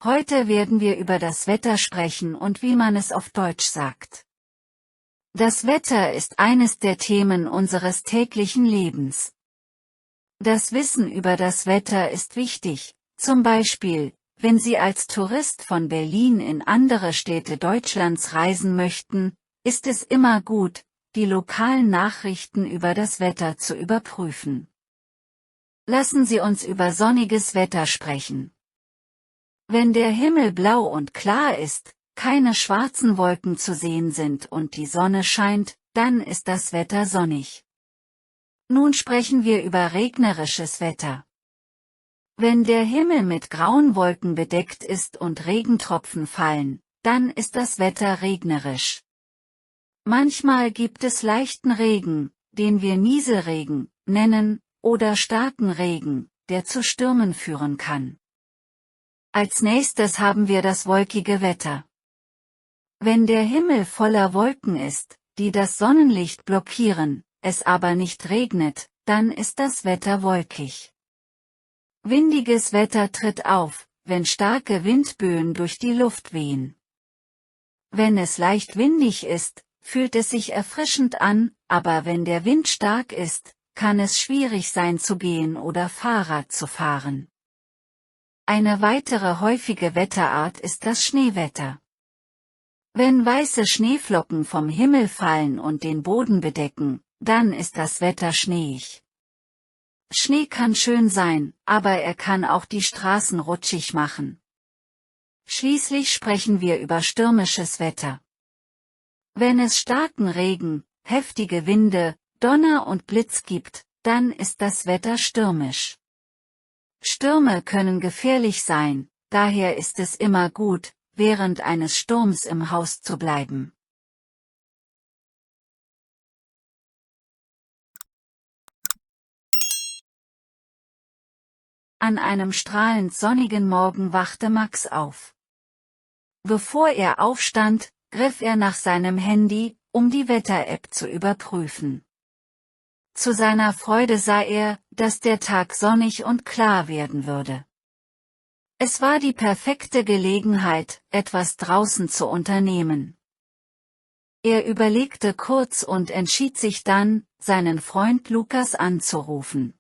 Heute werden wir über das Wetter sprechen und wie man es auf Deutsch sagt. Das Wetter ist eines der Themen unseres täglichen Lebens. Das Wissen über das Wetter ist wichtig, zum Beispiel, wenn Sie als Tourist von Berlin in andere Städte Deutschlands reisen möchten, ist es immer gut, die lokalen Nachrichten über das Wetter zu überprüfen. Lassen Sie uns über sonniges Wetter sprechen. Wenn der Himmel blau und klar ist, keine schwarzen Wolken zu sehen sind und die Sonne scheint, dann ist das Wetter sonnig. Nun sprechen wir über regnerisches Wetter. Wenn der Himmel mit grauen Wolken bedeckt ist und Regentropfen fallen, dann ist das Wetter regnerisch. Manchmal gibt es leichten Regen, den wir Nieselregen nennen, oder starken Regen, der zu Stürmen führen kann. Als nächstes haben wir das wolkige Wetter. Wenn der Himmel voller Wolken ist, die das Sonnenlicht blockieren, es aber nicht regnet, dann ist das Wetter wolkig. Windiges Wetter tritt auf, wenn starke Windböen durch die Luft wehen. Wenn es leicht windig ist, fühlt es sich erfrischend an, aber wenn der Wind stark ist, kann es schwierig sein zu gehen oder Fahrrad zu fahren. Eine weitere häufige Wetterart ist das Schneewetter. Wenn weiße Schneeflocken vom Himmel fallen und den Boden bedecken, dann ist das Wetter schneeig. Schnee kann schön sein, aber er kann auch die Straßen rutschig machen. Schließlich sprechen wir über stürmisches Wetter. Wenn es starken Regen, heftige Winde, Donner und Blitz gibt, dann ist das Wetter stürmisch. Stürme können gefährlich sein, daher ist es immer gut, während eines Sturms im Haus zu bleiben. An einem strahlend sonnigen Morgen wachte Max auf. Bevor er aufstand, griff er nach seinem Handy, um die Wetter-App zu überprüfen. Zu seiner Freude sah er, dass der Tag sonnig und klar werden würde. Es war die perfekte Gelegenheit, etwas draußen zu unternehmen. Er überlegte kurz und entschied sich dann, seinen Freund Lukas anzurufen.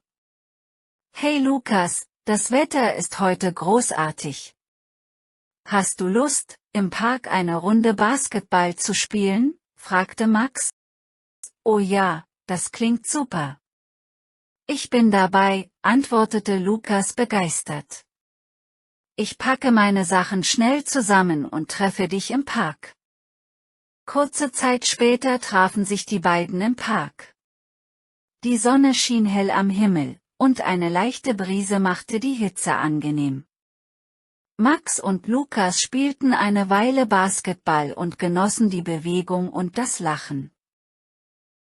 Hey Lukas, das Wetter ist heute großartig. Hast du Lust, im Park eine Runde Basketball zu spielen? Fragte Max. Oh ja, das klingt super. Ich bin dabei, antwortete Lukas begeistert. Ich packe meine Sachen schnell zusammen und treffe dich im Park. Kurze Zeit später trafen sich die beiden im Park. Die Sonne schien hell am Himmel, und eine leichte Brise machte die Hitze angenehm. Max und Lukas spielten eine Weile Basketball und genossen die Bewegung und das Lachen.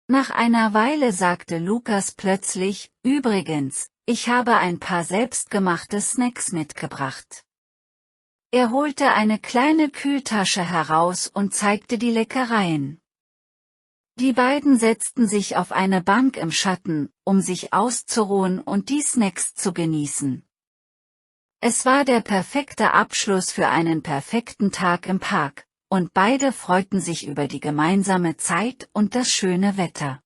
Nach einer Weile sagte Lukas plötzlich, übrigens, ich habe ein paar selbstgemachte Snacks mitgebracht. Er holte eine kleine Kühltasche heraus und zeigte die Leckereien. Die beiden setzten sich auf eine Bank im Schatten, um sich auszuruhen und die Snacks zu genießen. Es war der perfekte Abschluss für einen perfekten Tag im Park, und beide freuten sich über die gemeinsame Zeit und das schöne Wetter.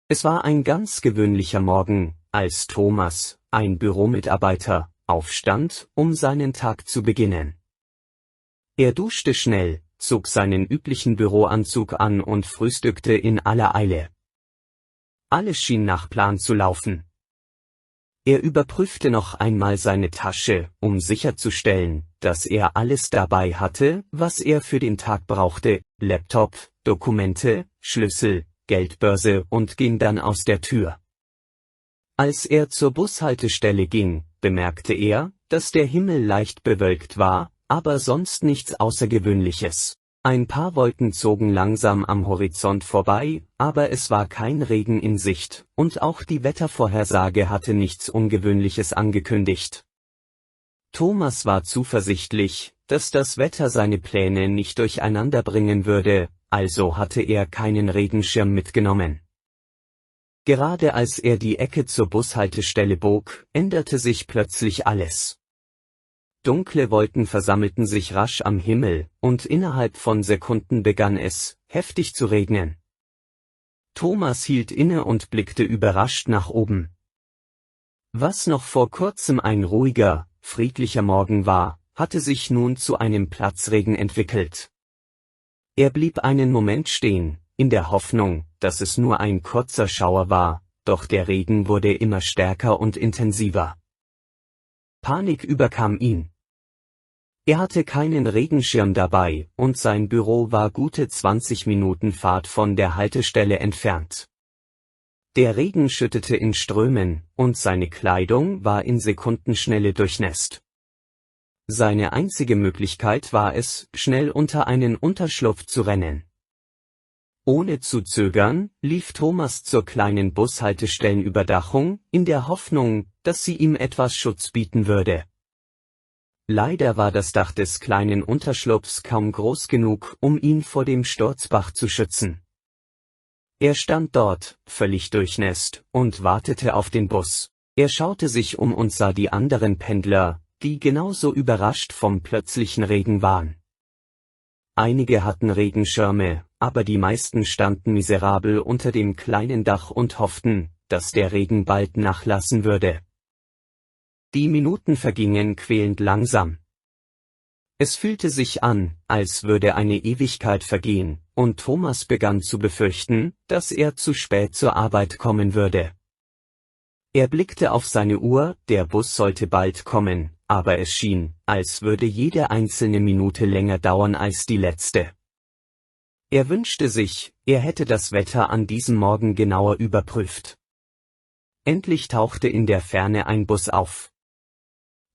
Es war ein ganz gewöhnlicher Morgen, als Thomas, ein Büromitarbeiter, aufstand, um seinen Tag zu beginnen. Er duschte schnell, zog seinen üblichen Büroanzug an und frühstückte in aller Eile. Alles schien nach Plan zu laufen. Er überprüfte noch einmal seine Tasche, um sicherzustellen, dass er alles dabei hatte, was er für den Tag brauchte, Laptop, Dokumente, Schlüssel, Geldbörse, und ging dann aus der Tür. Als er zur Bushaltestelle ging, bemerkte er, dass der Himmel leicht bewölkt war, aber sonst nichts Außergewöhnliches. Ein paar Wolken zogen langsam am Horizont vorbei, aber es war kein Regen in Sicht, und auch die Wettervorhersage hatte nichts Ungewöhnliches angekündigt. Thomas war zuversichtlich, dass das Wetter seine Pläne nicht durcheinander bringen würde, also hatte er keinen Regenschirm mitgenommen. Gerade als er die Ecke zur Bushaltestelle bog, änderte sich plötzlich alles. Dunkle Wolken versammelten sich rasch am Himmel, und innerhalb von Sekunden begann es, heftig zu regnen. Thomas hielt inne und blickte überrascht nach oben. Was noch vor kurzem ein ruhiger, friedlicher Morgen war, hatte sich nun zu einem Platzregen entwickelt. Er blieb einen Moment stehen, in der Hoffnung, dass es nur ein kurzer Schauer war, doch der Regen wurde immer stärker und intensiver. Panik überkam ihn. Er hatte keinen Regenschirm dabei, und sein Büro war gute 20 Minuten Fahrt von der Haltestelle entfernt. Der Regen schüttete in Strömen, und seine Kleidung war in Sekundenschnelle durchnässt. Seine einzige Möglichkeit war es, schnell unter einen Unterschlupf zu rennen. Ohne zu zögern, lief Thomas zur kleinen Bushaltestellenüberdachung, in der Hoffnung, dass sie ihm etwas Schutz bieten würde. Leider war das Dach des kleinen Unterschlupfs kaum groß genug, um ihn vor dem Sturzbach zu schützen. Er stand dort, völlig durchnässt, und wartete auf den Bus. Er schaute sich um und sah die anderen Pendler, die genauso überrascht vom plötzlichen Regen waren. Einige hatten Regenschirme, aber die meisten standen miserabel unter dem kleinen Dach und hofften, dass der Regen bald nachlassen würde. Die Minuten vergingen quälend langsam. Es fühlte sich an, als würde eine Ewigkeit vergehen, und Thomas begann zu befürchten, dass er zu spät zur Arbeit kommen würde. Er blickte auf seine Uhr, der Bus sollte bald kommen, aber es schien, als würde jede einzelne Minute länger dauern als die letzte. Er wünschte sich, er hätte das Wetter an diesem Morgen genauer überprüft. Endlich tauchte in der Ferne ein Bus auf.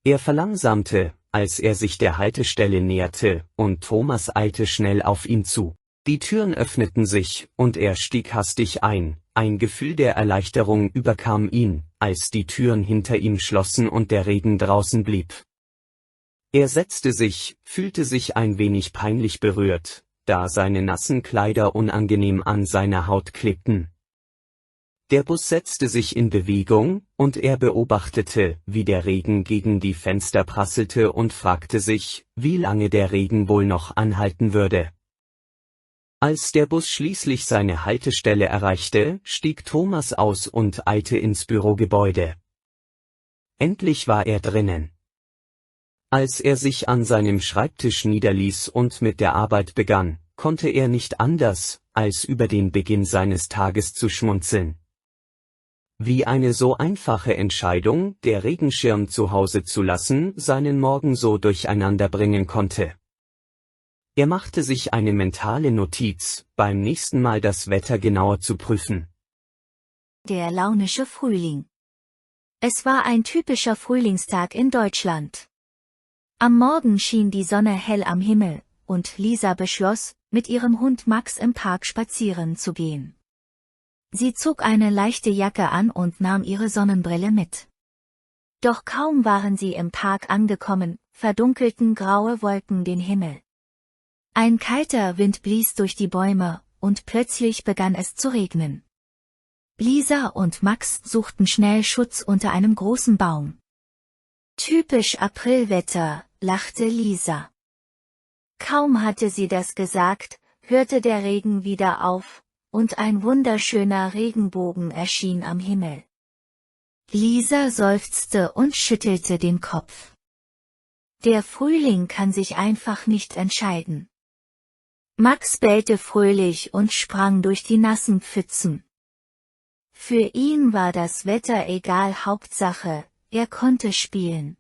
Er verlangsamte, als er sich der Haltestelle näherte, und Thomas eilte schnell auf ihn zu. Die Türen öffneten sich, und er stieg hastig ein. Ein Gefühl der Erleichterung überkam ihn, als die Türen hinter ihm schlossen und der Regen draußen blieb. Er setzte sich, fühlte sich ein wenig peinlich berührt, da seine nassen Kleider unangenehm an seiner Haut klebten. Der Bus setzte sich in Bewegung, und er beobachtete, wie der Regen gegen die Fenster prasselte und fragte sich, wie lange der Regen wohl noch anhalten würde. Als der Bus schließlich seine Haltestelle erreichte, stieg Thomas aus und eilte ins Bürogebäude. Endlich war er drinnen. Als er sich an seinem Schreibtisch niederließ und mit der Arbeit begann, konnte er nicht anders, als über den Beginn seines Tages zu schmunzeln. Wie eine so einfache Entscheidung, der Regenschirm zu Hause zu lassen, seinen Morgen so durcheinander bringen konnte. Er machte sich eine mentale Notiz, beim nächsten Mal das Wetter genauer zu prüfen. Der launische Frühling. Es war ein typischer Frühlingstag in Deutschland. Am Morgen schien die Sonne hell am Himmel, und Lisa beschloss, mit ihrem Hund Max im Park spazieren zu gehen. Sie zog eine leichte Jacke an und nahm ihre Sonnenbrille mit. Doch kaum waren sie im Park angekommen, verdunkelten graue Wolken den Himmel. Ein kalter Wind blies durch die Bäume, und plötzlich begann es zu regnen. Lisa und Max suchten schnell Schutz unter einem großen Baum. Typisch Aprilwetter, lachte Lisa. Kaum hatte sie das gesagt, hörte der Regen wieder auf, und ein wunderschöner Regenbogen erschien am Himmel. Lisa seufzte und schüttelte den Kopf. Der Frühling kann sich einfach nicht entscheiden. Max bellte fröhlich und sprang durch die nassen Pfützen. Für ihn war das Wetter egal, Hauptsache, er konnte spielen.